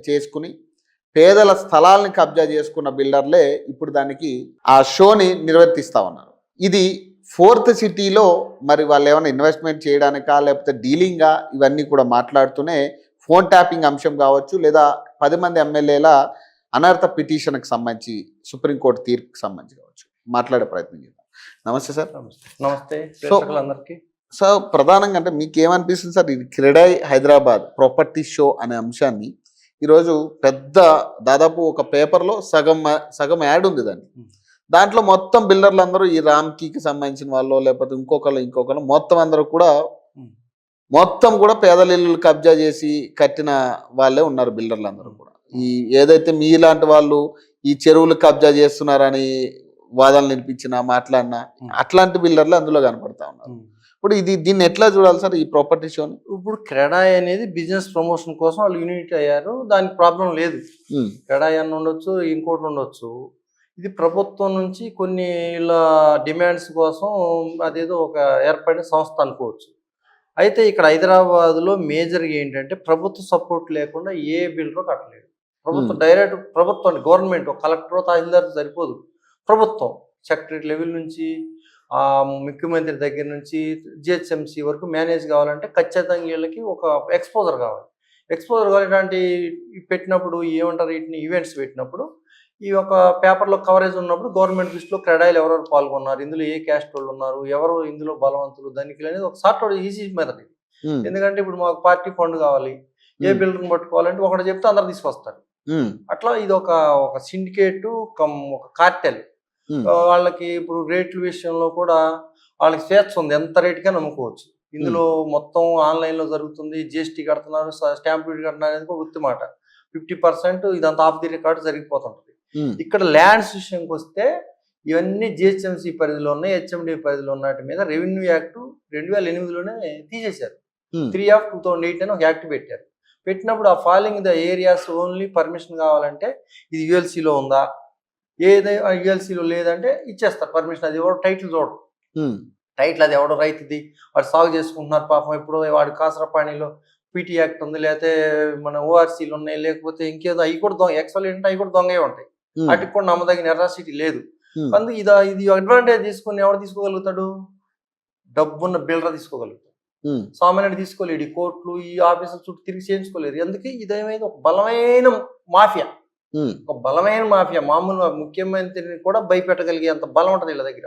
చేసుకుని పేదల స్థలాల్ని కబ్జా చేసుకున్న బిల్డర్లే ఇప్పుడు దానికి ఆ షోని నిర్వర్తిస్తూ ఉన్నారు. ఇది ఫోర్త్ సిటీలో మరి వాళ్ళు ఏమైనా ఇన్వెస్ట్మెంట్ చేయడానికా లేకపోతే డీలింగా ఇవన్నీ కూడా మాట్లాడుతూనే ఫోన్ ట్యాపింగ్ అంశం కావచ్చు, లేదా 10 మంది ఎమ్మెల్యేల అనర్హత పిటిషన్కి సంబంధించి సుప్రీంకోర్టు తీర్పుకి సంబంధించి కావచ్చు మాట్లాడే ప్రయత్నం చేద్దాం. నమస్తే సార్. నమస్తే అందరికీ. సో ప్రధానంగా అంటే మీకు ఏమనిపిస్తుంది సార్, ఇది క్రెడాయ్ హైదరాబాద్ ప్రాపర్టీ షో అనే అంశాన్ని ఈరోజు పెద్ద దాదాపు ఒక పేపర్లో సగం యాడ్ ఉంది దాంట్లో మొత్తం బిల్డర్లు అందరూ ఈ రామ్కీకి సంబంధించిన వాళ్ళు లేకపోతే ఇంకొకరు మొత్తం అందరూ కూడా పేదల ఇల్లు కబ్జా చేసి కట్టిన వాళ్ళే ఉన్నారు బిల్డర్లు అందరూ కూడా. ఈ ఏదైతే మీలాంటి వాళ్ళు ఈ చెరువులు కబ్జా చేస్తున్నారని వాదనలు వినిపించినా మాట్లాడినా అట్లాంటి బిల్డర్లు అందులో కనపడతా ఉన్నారు. ఇప్పుడు దీన్ని ఎట్లా చూడాలి సార్ ఈ ప్రాపర్టీ షోని? ఇప్పుడు క్రెడాయ్ అనేది బిజినెస్ ప్రమోషన్ కోసం వాళ్ళు యూనిట్ అయ్యారు, దానికి ప్రాబ్లం లేదు. క్రెడాయ్ అని ఉండొచ్చు, ఇంకోటి ఉండొచ్చు. ఇది ప్రభుత్వం నుంచి కొన్ని ఇలా డిమాండ్స్ కోసం అదేదో ఒక ఏర్పడిన సంస్థ అనుకోవచ్చు. అయితే ఇక్కడ హైదరాబాద్లో మేజర్గా ఏంటంటే ప్రభుత్వ సపోర్ట్ లేకుండా ఏ బిల్డర్ కట్టలేదు. డైరెక్ట్ ప్రభుత్వం గవర్నమెంట్ కలెక్టర్ తహసీల్దార్ సరిపోదు, ప్రభుత్వం సెక్రటరీ లెవెల్ నుంచి ముఖ్యమంత్రి దగ్గర నుంచి జిహెచ్ఎంసీ వరకు మేనేజ్ కావాలంటే ఖచ్చితంగా వీళ్ళకి ఒక ఎక్స్పోజర్ కావాలి. ఇలాంటి పెట్టినప్పుడు ఏమంటారు, వీటిని ఈవెంట్స్ పెట్టినప్పుడు ఈ ఒక పేపర్లో కవరేజ్ ఉన్నప్పుడు గవర్నమెంట్ లిస్టులో క్రెడాయిలు ఎవరెవరు పాల్గొన్నారు, ఇందులో ఏ క్యాస్ట్ వాళ్ళు ఉన్నారు, ఎవరు ఇందులో బలవంతులు, ధనికులు అనేది ఒక సార్ట్ ఈజీ మెథడ్ ఇది. ఎందుకంటే ఇప్పుడు మాకు పార్టీ ఫండ్ కావాలి, ఏ బిల్డర్ని పట్టుకోవాలంటే ఒకటి చెప్తే అందరు తీసుకొస్తారు. అట్లా ఇది ఒక సిండికేట్, ఒక కార్టెల్. వాళ్ళకి ఇప్పుడు రేట్ల విషయంలో కూడా వాళ్ళకి స్వేచ్ఛ ఉంది, ఎంత రేటుగా నమ్ముకోవచ్చు. ఇందులో మొత్తం ఆన్లైన్లో జరుగుతుంది, జిఎస్టీ కడుతున్నారు, స్టాంప్ డ్యూటీ కడుతున్నారు అనేది కూడా గుర్తు మాట. 50% ఇదంతా ఆఫ్ ది రికార్డు జరిగిపోతుంటది. ఇక్కడ ల్యాండ్స్ విషయంకి వస్తే ఇవన్నీ జిహెచ్ఎంసీ పరిధిలో ఉన్నాయి, హెచ్ఎండి పరిధిలో ఉన్నటి మీద రెవెన్యూ యాక్ట్ 2008లోనే తీసేశారు. 3/2008 అని ఒక యాక్ట్ పెట్టారు. పెట్టినప్పుడు ఆ following the areas only permission కావాలంటే ఇది యుఎల్సీలో ఉందా, ఏదైనా యుఎల్సీలో లేదంటే ఇచ్చేస్తారు పర్మిషన్. అది ఎవరు టైటిల్ చూడరు, టైటిల్ అది ఎవడో రైతుది, వాడు సాగు చేసుకుంటున్నారు పాపం, ఇప్పుడు వాడు కాసరపాణిలో పీటీ యాక్ట్ ఉంది, లేకపోతే మన ఓఆర్సీలు ఉన్నాయి, లేకపోతే ఇంకేదో అవి కూడా యాక్చువల్ ఏంటంటే అవి కూడా దొంగే ఉంటాయి, వాటికి కూడా నమ్మదగిన నెరాసిటీ లేదు. అందుకు ఇది అడ్వాంటేజ్ తీసుకుని ఎవరు తీసుకోగలుగుతాడు, డబ్బున్న బిల్డర్ తీసుకోగలుగుతాడు. సామాన్యుడు తీసుకోలేడు, ఈ కోర్టులు ఈ ఆఫీసులు చుట్టూ తిరిగి చేయించుకోలేరు. అందుకే ఇదేమైంది ఒక బలమైన మాఫియా, మామూలు ముఖ్యమంత్రిని కూడా భయపెట్టగలిగే అంత బలం ఉంటుంది వీళ్ళ దగ్గర.